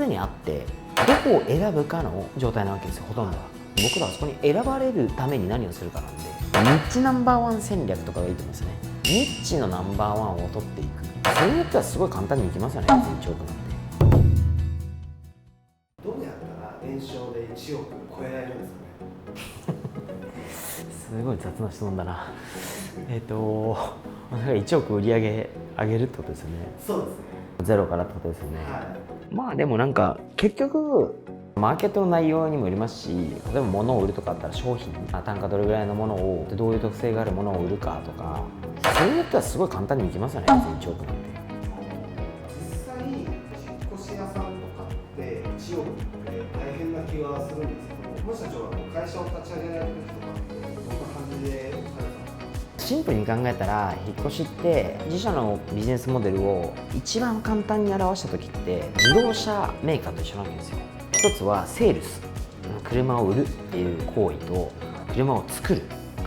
にあってどこを選ぶかの状態なわけですよ、ほとんどは。僕らはそこに選ばれるために何をするかなんで、ニッチナンバーワン戦略とかがいいと思うんですよね。ニッチのナンバーワンを取っていく。それによってはすごい簡単にいきますよね、別に1億なんて。どうやったら年商で1億超えられるんですかね。すごい雑な質問だな。1億売り上げ上げるってことですよね。そうですね。ゼロからってことですよね。はい、まあでもなんか結局マーケットの内容にもよりますし、例えば物を売るとかあったら商品、単価どれぐらいのものを、どういう特性があるものを売るかとか、それによってはすごい簡単にいきますよね、別に1億なんて。実際引っ越し屋さんとかって1億って大変な気はするんですけど、もし社長は会社を立ち上げられる時とかってどんな感じでされたんですか。シンプルに考えたら、引っ越しって自社のビジネスモデルを一番簡単に表した時って自動車メーカーと一緒なわけですよ。一つはセールス、車を売るっていう行為と車を作る、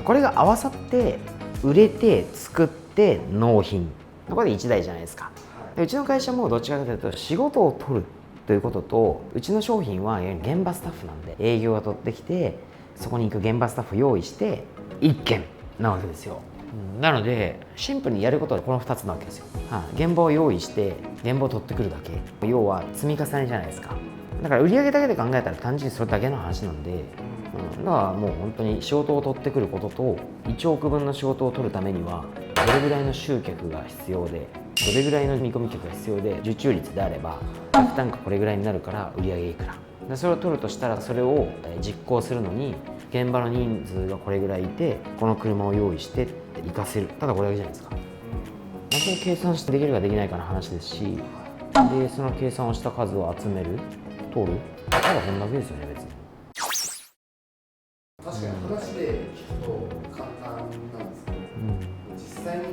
これが合わさって売れて作って納品、これで1台じゃないですか。でうちの会社もどっちかというと仕事を取るということと、うちの商品はいわゆる現場スタッフなんで、営業が取ってきてそこに行く現場スタッフを用意して1件なわけですよ。なのでシンプルにやることはこの2つなわけですよ。現場を用意して現場を取ってくるだけ、要は積み重ねじゃないですか。だから売上だけで考えたら単純にそれだけの話なんで、だからもう本当に仕事を取ってくることと、1億分の仕事を取るためにはどれぐらいの集客が必要で、どれぐらいの見込み客が必要で、受注率であれば客単価これぐらいになるから売上いくらで、それを取るとしたらそれを実行するのに現場の人数がこれぐらいいて、この車を用意してって行かせる、ただこれだけじゃないですか。それを計算してできるかできないかの話ですし、でその計算をした数を集める、取る、ただこんだけですよね、別に。確かに話で聞くと簡単なんですけど、実際に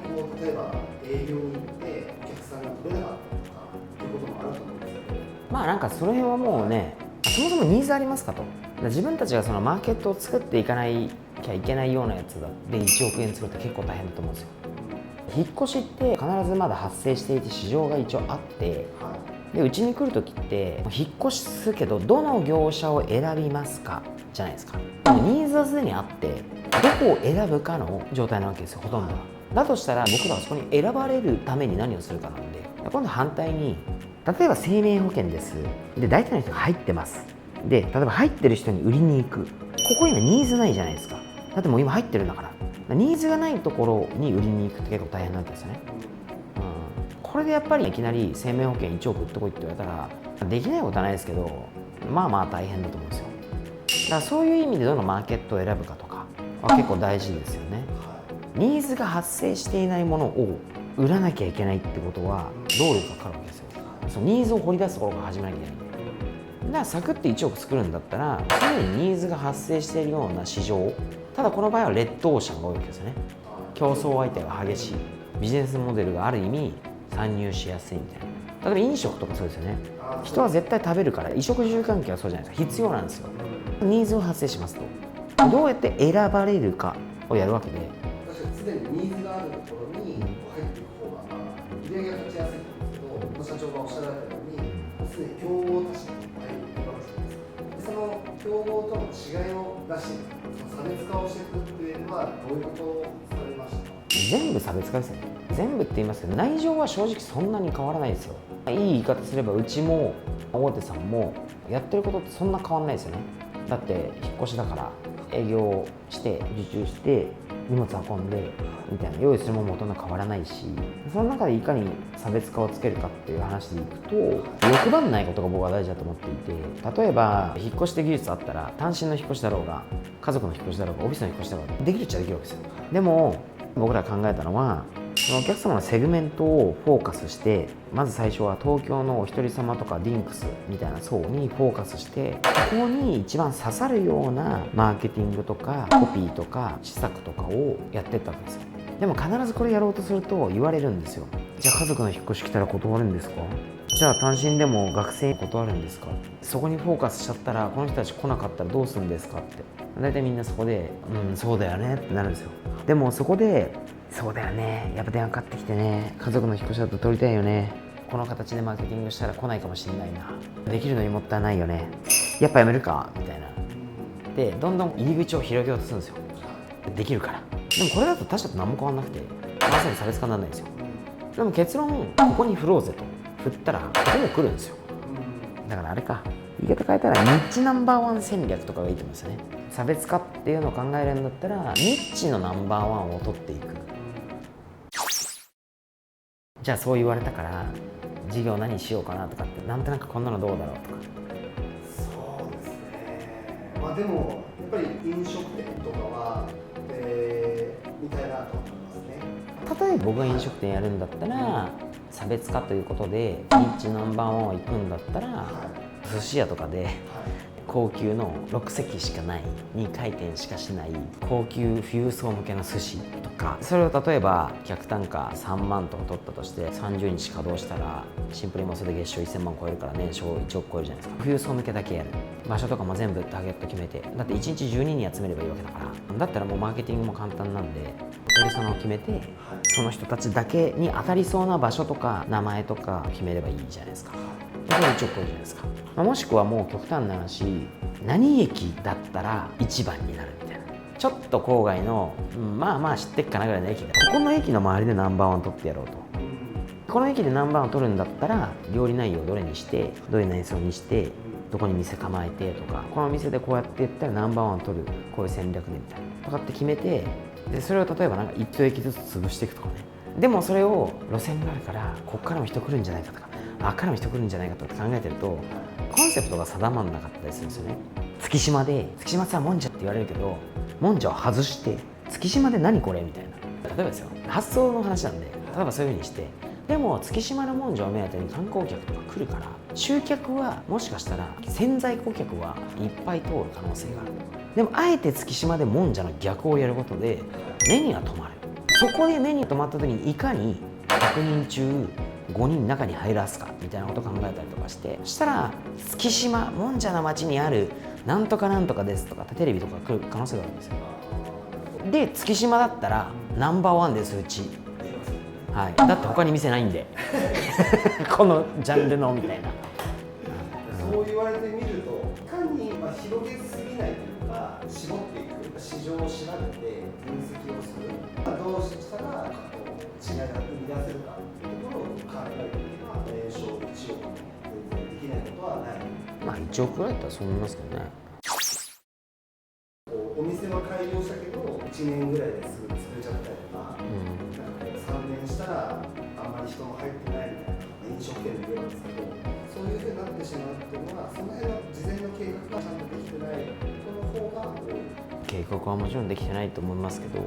例えば営業に行ってお客さんが取れなかったりとかっていうこともあると思うんですけど、まあなんかその辺はもうね、そもそもニーズありますかと。自分たちがそのマーケットを作っていかなきゃいけないようなやつだで1億円作るって結構大変だと思うんですよ。引っ越しって必ずまだ発生していて市場が一応あって、でうちに来る時って引っ越しするけどどの業者を選びますかじゃないですか。ニーズはすでにあってどこを選ぶかの状態なわけですよ、ほとんどは。だとしたら僕らはそこに選ばれるために何をするかなんで、今度反対に、例えば生命保険です。で大体の人が入ってます。で例えば入ってる人に売りに行く、ここ今ニーズないじゃないですか。だってもう今入ってるんだから、ニーズがないところに売りに行くって結構大変なんですよね。これでやっぱりいきなり生命保険1億売ってこいって言われたらできないことはないですけど、まあまあ大変だと思うんですよ。だからそういう意味でどのマーケットを選ぶかとかは結構大事ですよね。ニーズが発生していないものを売らなきゃいけないってことは労力がかかるわけですよ。そのニーズを掘り出すところから始めなきゃいけないんで。だからサクッと1億作るんだったら、すでにニーズが発生しているような市場、ただこの場合はレッドオーシャンが多いわけですよね。競争相手が激しい、ビジネスモデルがある意味参入しやすいみたいな。例えば飲食とかそうですよね。人は絶対食べるから、衣食住関係はそうじゃないですか。必要なんですよ。ニーズを発生しますと、どうやって選ばれるかをやるわけで、確かにすでにニーズがあるところに入っていく方が売り上げが立ちやすいんですけど、社長がおっしゃられたようにすでに競合他社に入っていくわけじゃないですか。でその競合との違いを出していく、その差別化をしていくっていうのはどういうことをされましたか。全部差別化ですよね。全部って言いますけど内情は正直そんなに変わらないですよ。いい言い方すればうちも大手さんもやってることってそんな変わらないですよね。だって引っ越しだから営業して受注して荷物運んでみたいな、用意するものもほとんど変わらないし、その中でいかに差別化をつけるかっていう話でいくと、欲張んないことが僕は大事だと思っていて、例えば引っ越しで技術あったら単身の引っ越しだろうが家族の引っ越しだろうがオフィスの引っ越しだろうができるっちゃできるわけですよ。でも僕ら考えたのは、そのお客様のセグメントをフォーカスして、まず最初は東京のお一人様とかリンクスみたいな層にフォーカスして、ここに一番刺さるようなマーケティングとかコピーとか施策とかをやっていったわけですよ。でも必ずこれやろうとすると言われるんですよ。じゃあ家族の引っ越し来たら断るんですか？じゃあ単身でも学生断るんですか？そこにフォーカスしちゃったらこの人たち来なかったらどうするんですかって、大体みんなそこでそうだよねってなるんですよ。でもそこでそうだよね、やっぱ電話かかってきてね、家族の引っ越しだと取りたいよね、この形でマーケティングしたら来ないかもしれないな、できるのにもったいないよね、やっぱやめるかみたいなで、どんどん入り口を広げようとするんですよ。できるから。でもこれだと他者と何も変わんなくて、まさに差別化にならないんですよ。でも結論、ここに振ろうぜと振ったらここも来るんですよ。だからあれか、言い方変えたらニッチナンバーワン戦略とかがいいと思うんですよね。差別化っていうのを考えるんだったらニッチのナンバーワンを取っていく。じゃあそう言われたから事業何しようかなとかって、なんとなくこんなのどうだろうとか。そうですね。まあでもやっぱり飲食店とかは、見たいなと思いますね。例えば僕が飲食店やるんだったら、差別化ということでニッチナンバーワンを行くんだったら、寿司屋とかで高級の6席しかない2回転しかしない高級富裕層向けの寿司とか、それを例えば客単価3万とか取ったとして30日稼働したらシンプルにもうそれで月賞1000万超えるから年商1億超えるじゃないですか。富裕層向けだけやる、場所とかも全部ターゲット決めて、だって1日12人集めればいいわけだから、だったらもうマーケティングも簡単なんでペルソナを決めて、その人たちだけに当たりそうな場所とか名前とか決めればいいじゃないですか。これ1億超えるじゃないですか。もしくはもう極端な話、何駅だったら1番になるみたいな、ちょっと郊外の、まあまあ知ってっかなぐらいの駅で、ここの駅の周りでナンバーワン取ってやろうと。この駅でナンバーワン取るんだったら料理内容をどれにして、どういう内装にして、どこに店構えてとか、この店でこうやってやったらナンバーワン取る、こういう戦略ねみたいなとかって決めて、でそれを例えばなんか1駅ずつ潰していくとかね。でもそれを路線があるからこっからも人来るんじゃないかとか、あっからも人来るんじゃないかとか考えてるとコンセプトが定まんなかったりするんですよね。月島で月島さんもんじゃって言われるけど、もんじゃを外して月島で何これみたいな、例えばですよ、発想の話なんで、例えばそういう風にして、でも月島のもんじゃを目当てに観光客とか来るから、集客はもしかしたら潜在顧客はいっぱい通る可能性がある。でもあえて月島でもんじゃの逆をやることで目には留まる。そこで目に留まった時にいかに100人中5人中に入らすかみたいなことを考えたりとかして、そしたら月島もんじゃの町にあるなんとかなんとかですとかテレビとか来る可能性があるんですよ。で月島だったらナンバーワンですうち、はい、だって他に店ないんでこのジャンルのみたいな。そう言われてみると、いかに広げすぎないというか、絞っていく、市場を調べて分析をする、どうしたら違いが生み出せるかというところを考えていけば、年商1億全然できないことはない。まあ1億ぐらいだったらそう思いますけどね。お店は開業したけど1年ぐらいですぐ潰れちゃったりとか、3年したらあんまり人も入ってないみたいな、飲食店で言えばですけど、そういうふうになってしまうっていうのは、その辺の事前の計画がちゃんとできてない人の方が多い。計画はもちろんできてないと思いますけど、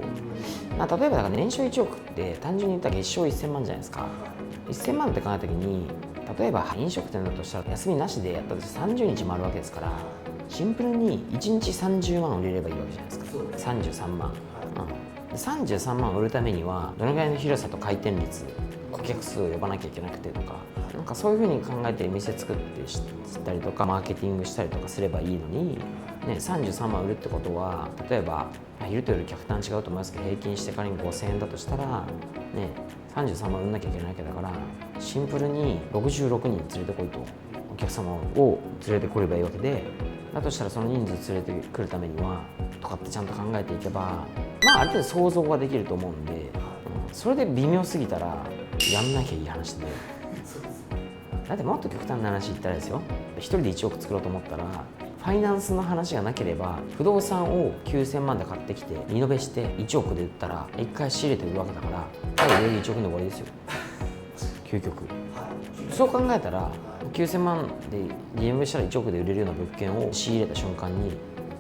まあ、例えばだから年商1億って単純に言ったら月商1000万じゃないですか。1000万って考えた時に、例えば飲食店だとしたら休みなしでやったとして30日もあるわけですから、シンプルに1日30万売れればいいわけじゃないですか。33万、33万売るためにはどのぐらいの広さと回転率、顧客数を呼ばなきゃいけなくてとか、なんかそういうふうに考えて店作ってしたりとかマーケティングしたりとかすればいいのに、ね、33万売るってことは、例えば昼と夜客単違うと思いますけど、平均して仮に5000円だとしたら、ね、33万売んなきゃいけないわけだから、シンプルに66人連れてこいと、お客様を連れてこればいいわけで、だとしたらその人数連れてくるためにはとかってちゃんと考えていけば、まあある程度想像ができると思うんで、それで微妙すぎたらやんなきゃいい話で。だってもっと極端な話言ったらですよ、一人で1億作ろうと思ったらファイナンスの話がなければ不動産を9000万で買ってきてリノベして1億で売ったら1回仕入れて売るわけだから、ただ売れる1億の終わりですよ究極。そう考えたら9000万でリノベしたら1億で売れるような物件を仕入れた瞬間に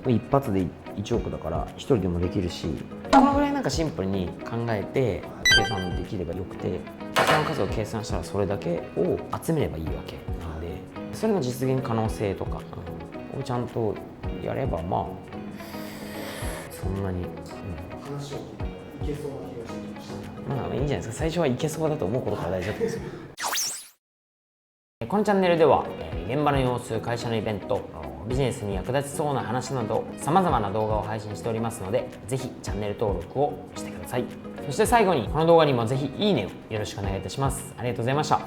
一発で1億だから1人でもできるし、このぐらいなんかシンプルに考えて計算できればよくて、その数を計算したらそれだけを集めればいいわけなので、それの実現可能性とかをちゃんとやれば、まあそんなに、話を聞いたらいけそうな気がしてきました。まあいいんじゃないですか。最初はいけそうだと思うことから大丈夫ですよこのチャンネルでは現場の様子、会社のイベント、ビジネスに役立ちそうな話などさまざまな動画を配信しておりますので、ぜひチャンネル登録をしてください。そして最後にこの動画にもぜひいいねをよろしくお願いいたします。ありがとうございました。